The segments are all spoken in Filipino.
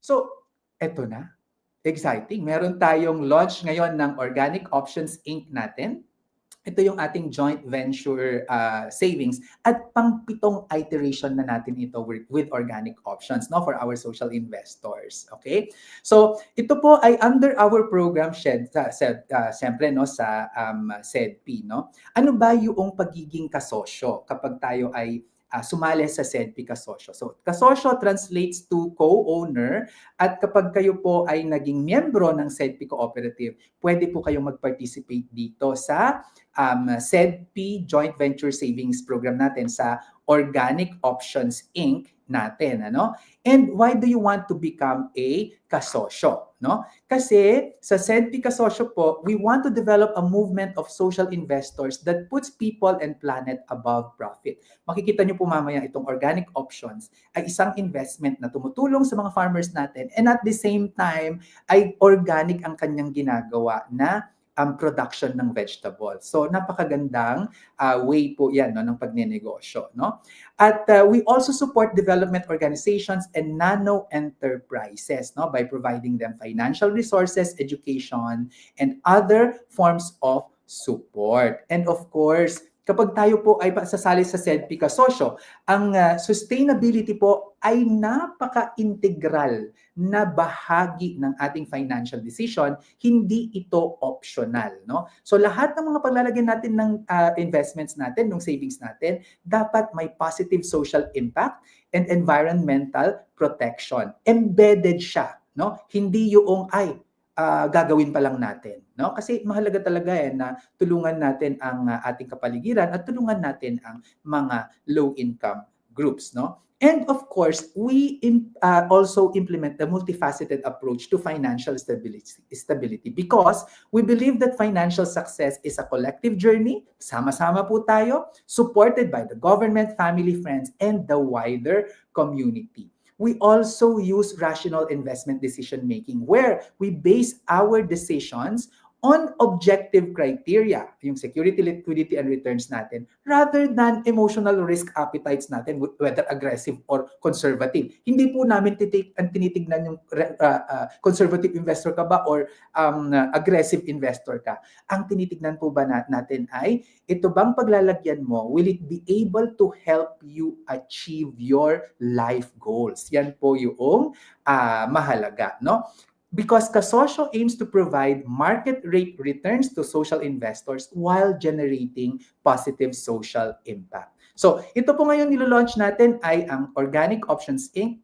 So, eto na. Exciting. Meron tayong launch ngayon ng Organic Options Inc. natin. Ito yung ating joint venture savings at pang-pitong iteration na natin ito with Organic Options, no, for our social investors. Okay? So, ito po ay under our program siyempre, no, sa SEDP, no. Ano ba yung pagiging kasosyo kapag tayo ay sumali sa SEDP kasosyo? So, kasosyo translates to co-owner, at kapag kayo po ay naging miyembro ng SEDP Cooperative, pwede po kayong mag-participate dito sa SEDP Joint Venture Savings Program natin sa Organic Options Inc. natin, ano? And why do you want to become a kasosyo, no? Kasi sa SEDP kasosyo po, we want to develop a movement of social investors that puts people and planet above profit. Makikita niyo po mamaya itong Organic Options ay isang investment na tumutulong sa mga farmers natin, and at the same time ay organic ang kanyang ginagawa na production ng vegetable. So napakagandang way po yan, no, ng pagnenegosyo, no? At we also support development organizations and nano enterprises, no, by providing them financial resources, education, and other forms of support. And of course, kapag tayo po ay sasali sa SEDP kasosyo, ang sustainability po ay napaka-integral na bahagi ng ating financial decision, hindi ito optional, no? So lahat ng mga paglalagyan natin ng investments natin, ng savings natin, dapat may positive social impact and environmental protection. Embedded siya, no? Hindi yung gagawin pa lang natin, no? Kasi mahalaga talaga na tulungan natin ang ating kapaligiran at tulungan natin ang mga low income groups, no? And of course, we also implement a multifaceted approach to financial stability because we believe that financial success is a collective journey. Sama-sama po tayo, supported by the government, family, friends, and the wider community. We also use rational investment decision-making where we base our decisions on objective criteria, yung security, liquidity, and returns natin, rather than emotional risk appetites natin, whether aggressive or conservative. Hindi po namin tinitignan yung conservative investor ka ba or aggressive investor ka. Ang tinitignan po ba natin ay, ito bang paglalagyan mo, will it be able to help you achieve your life goals? Yan po yung mahalaga, no? Because kasosyo aims to provide market rate returns to social investors while generating positive social impact. So, ito po ngayon nilo-launch natin ay ang Organic Options Inc.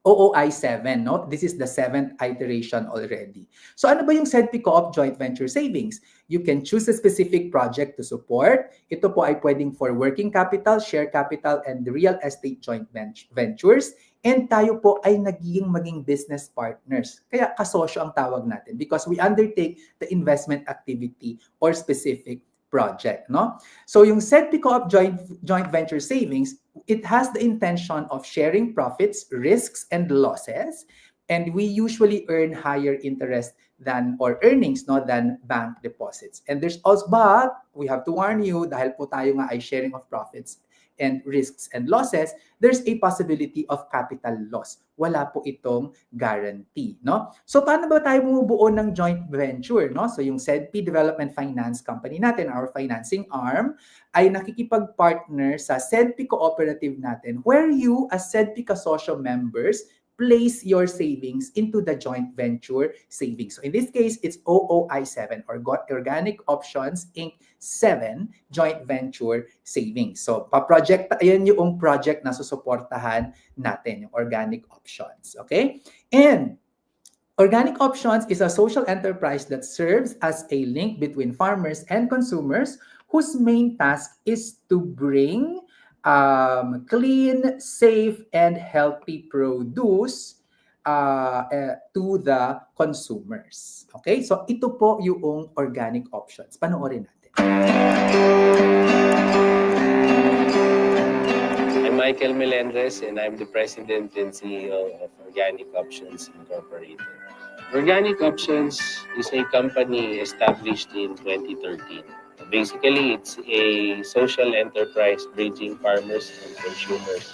OOI 7, no? This is the 7th iteration already. So ano ba yung SEDP Co-op Joint Venture Savings? You can choose a specific project to support. Ito po ay pwedeng for working capital, share capital, and real estate joint ventures. And tayo po ay maging business partners. Kaya kasosyo ang tawag natin because we undertake the investment activity or specific project, no? So yung SEDP Co-op Joint Venture Savings, it has the intention of sharing profits, risks, and losses, and we usually earn higher interest than or earnings than bank deposits. And there's also, but we have to warn you, dahil po tayo nga ay sharing of profits and risks and losses, there's a possibility of capital loss. Wala po itong guarantee, no? So paano ba tayo bumubuo ng joint venture, no? So yung SEDP Development Finance Company natin, our financing arm, ay nakikipag-partner sa SEDP Cooperative natin where you as SEDP Kasosyo members place your savings into the joint venture savings. So in this case, it's OOI 7 or Organic Options Inc. 7 Joint Venture Savings. So pa-project, ayan yung project na susuportahan natin, yung Organic Options. Okay? And Organic Options is a social enterprise that serves as a link between farmers and consumers whose main task is to bring clean, safe, and healthy produce to the consumers. Okay? So ito po yung Organic Options. Panoorin natin. I'm Michael Melendres and I'm the President and CEO of Organic Options Incorporated. Organic Options is a company established in 2013. Basically, it's a social enterprise bridging farmers and consumers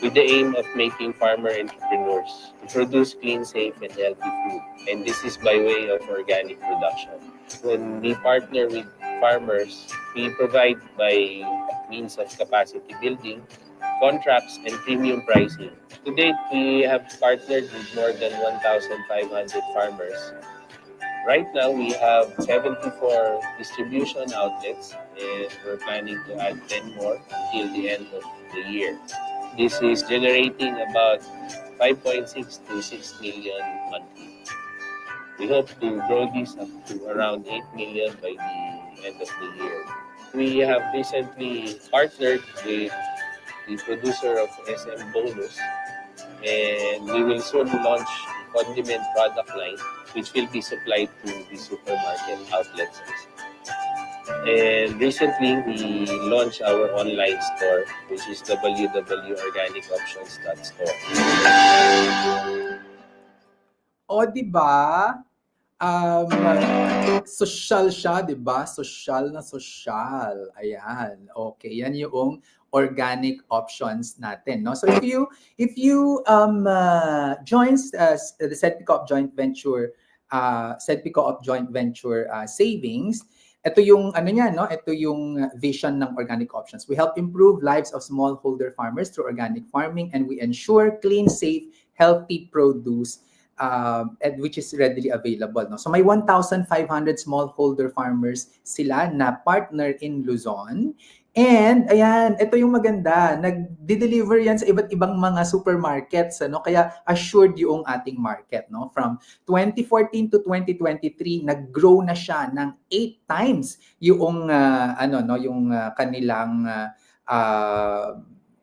with the aim of making farmer entrepreneurs to produce clean, safe, and healthy food. And this is by way of organic production. When we partner with farmers, we provide by means of capacity building, contracts, and premium pricing. To date, we have partnered with more than 1,500 farmers. Right now, we have 74 distribution outlets, and we're planning to add 10 more until the end of the year. This is generating about 5.6 to 6 million monthly. We hope to grow this up to around 8 million by the end of the year. We have recently partnered with the producer of SM Bonus, and we will soon launch condiment product line which will be supplied to the supermarket outlets. And recently, we launched our online store, which is www.organicoptions.store. O, di ba? Social siya, di ba? Social na social. Ayan. Okay, yan yung organic options natin, no? So if you join the SEDPCOOP joint venture savings, ito yung ano niya, no? Ito yung vision ng organic options. We help improve lives of smallholder farmers through organic farming, and we ensure clean, safe, healthy produce which is readily available, no? So may 1,500 smallholder farmers sila na partner in Luzon. And ayan, ito yung maganda, nag-deliver yan sa iba't ibang mga supermarkets, ano? Kaya assured yung ating market, no? From 2014 to 2023, nag-grow na siya ng 8 times yung kanilang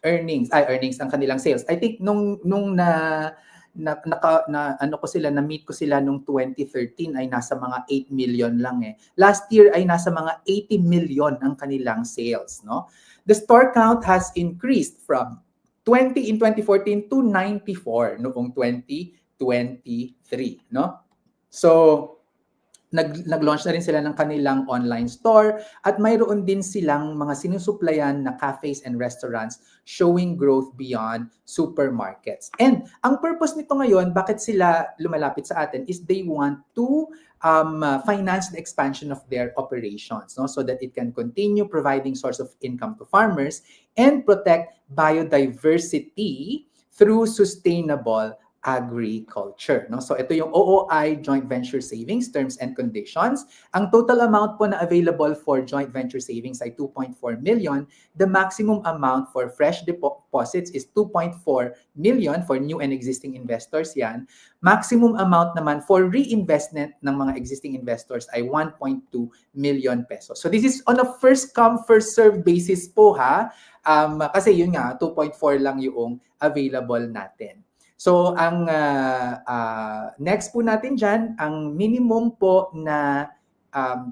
earnings ng kanilang sales. I think nung na-meet ko sila nung 2013 ay nasa mga 8 million lang eh. Last year ay nasa mga 80 million ang kanilang sales, no? The store count has increased from 20 in 2014 to 94 noong 2023, no? So nag-launch na rin sila ng kanilang online store at mayroon din silang mga sinusuplayan na cafes and restaurants showing growth beyond supermarkets. And ang purpose nito ngayon, bakit sila lumalapit sa atin, is they want to finance the expansion of their operations, no? So that it can continue providing source of income to farmers and protect biodiversity through sustainable agriculture, no? So ito yung OOI joint venture savings terms and conditions. Ang total amount po na available for joint venture savings ay 2.4 million. The maximum amount for fresh deposits is 2.4 million for new and existing investors yan. Maximum amount naman for reinvestment ng mga existing investors ay 1.2 million pesos. So this is on a first come first serve basis po, ha. Kasi yun nga 2.4 lang yung available natin. So, ang next po natin dyan, ang minimum po na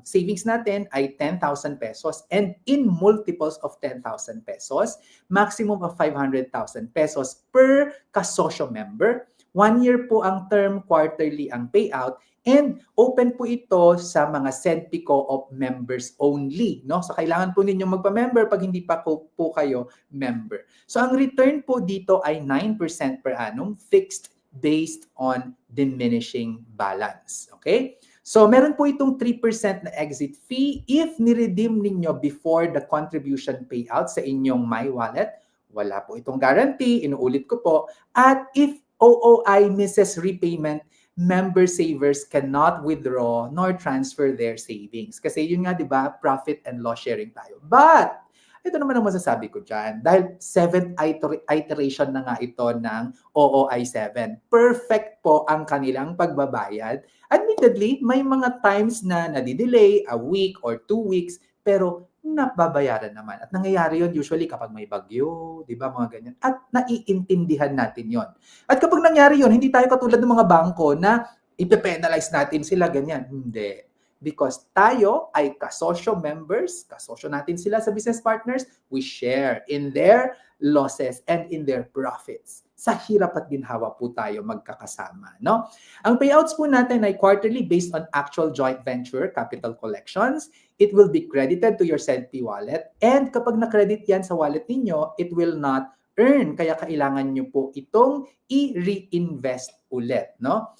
savings natin ay 10,000 pesos and in multiples of 10,000 pesos, maximum of 500,000 pesos per kasosyo member. 1 year po ang term, quarterly ang payout, and open po ito sa mga SEDPCOOP members only, no? So kailangan po ninyong magpa-member pag hindi pa po kayo member. So ang return po dito ay 9% per annum, fixed based on diminishing balance. Okay? So meron po itong 3% na exit fee if ni-redeem ninyo before the contribution payout sa inyong My Wallet. Wala po itong guarantee, inuulit ko po. At if OOI misses repayment, member savers cannot withdraw nor transfer their savings. Kasi yun nga, di ba, profit and loss sharing tayo. But, ito naman ang masasabi ko dyan. Dahil 7th iteration na nga ito ng OOI 7. Perfect po ang kanilang pagbabayad. Admittedly, may mga times na nadidelay, a week or 2 weeks, pero nababayaran naman. At nangyayari yun usually kapag may bagyo, di ba, mga ganyan. At naiintindihan natin yon. At kapag nangyari yun, hindi tayo katulad ng mga bangko na ipe-penalize natin sila, ganyan. Hindi. Because tayo ay kasosyo members, kasosyo natin sila sa business partners, we share in their losses and in their profits. Sa hirap at ginhawa po tayo magkakasama, no? Ang payouts po natin ay quarterly based on actual joint venture capital collections. It will be credited to your SEDP wallet, and kapag na-credit yan sa wallet ninyo, it will not earn. Kaya kailangan nyo po itong i-reinvest ulit, no?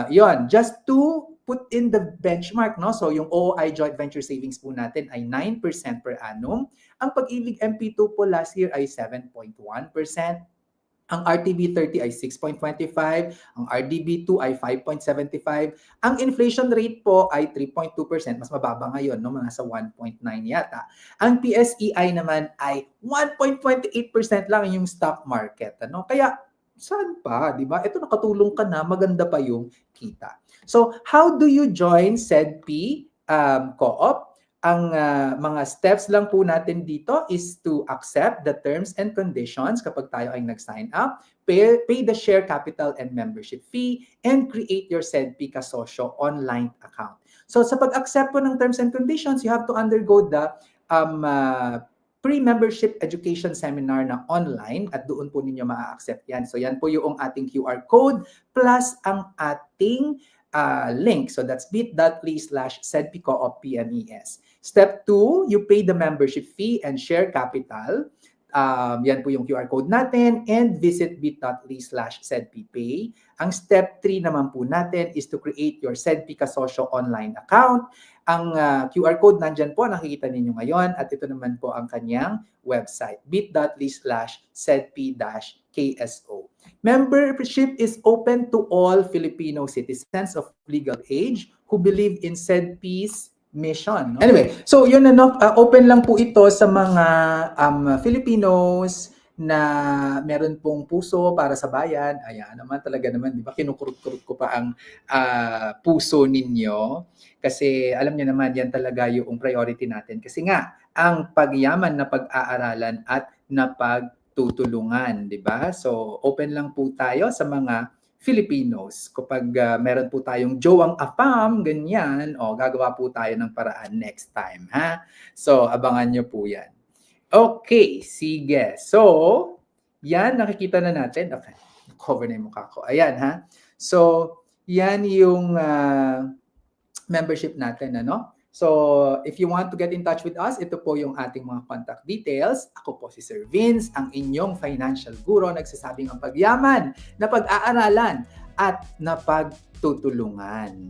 Yon, just to put in the benchmark, no? So yung OOI Joint Venture Savings po natin ay 9% per annum. Ang Pag-ibig MP2 po last year ay 7.1%. Ang RTB30 ay 6.25, ang RDB2 ay 5.75, ang inflation rate po ay 3.2%, mas mababa ngayon, no? Mga sa 1.9 yata. Ang PSEI naman ay 1.28% lang yung stock market, ano? Kaya saan pa, di ba? Ito nakatulong ka na, maganda pa yung kita. So, how do you join SEDP Co-op? Ang mga steps lang po natin dito is to accept the terms and conditions kapag tayo ay nag-sign up, pay the share capital and membership fee, and create your SEDP Kasosyo online account. So sa pag-accept po ng terms and conditions, you have to undergo the pre-membership education seminar na online at doon po ninyo ma-accept yan. So yan po yung ating QR code plus ang ating link. So that's bit.ly/sedpicoop.pmes. Step 2, you pay the membership fee and share capital. Yan po yung QR code natin and visit bit.ly/sedpipay. Ang step 3 naman po natin is to create your SEDP Kasosyo online account. Ang QR code nandyan po, nakikita ninyo ngayon at ito naman po ang kanyang website, bit.ly/sedp-kso. Membership is open to all Filipino citizens of legal age who believe in SEDP's mission. No? Anyway, so yun na, open lang po ito sa mga Filipinos na meron pong puso para sa bayan. Ayan naman talaga naman, di ba? Kinukurot-kurot ko pa ang puso ninyo. Kasi alam niyo naman, yan talaga yung priority natin. Kasi nga, ang pagyaman na pag-aaralan at napagtutulungan, di ba? So, open lang po tayo sa mga Filipinos. Kapag meron po tayong jowang afam, ganyan, gagawa po tayo ng paraan next time, ha? So, abangan nyo po yan. Okay, sige. So, yan, nakikita na natin. Okay, cover na yung mukha ko. Ayan, ha? So, yan yung membership natin, ano? So, if you want to get in touch with us, ito po yung ating mga contact details. Ako po si Sir Vince, ang inyong financial guro, nagsasabing ang pagyaman na pag-aaralan at napagtutulungan.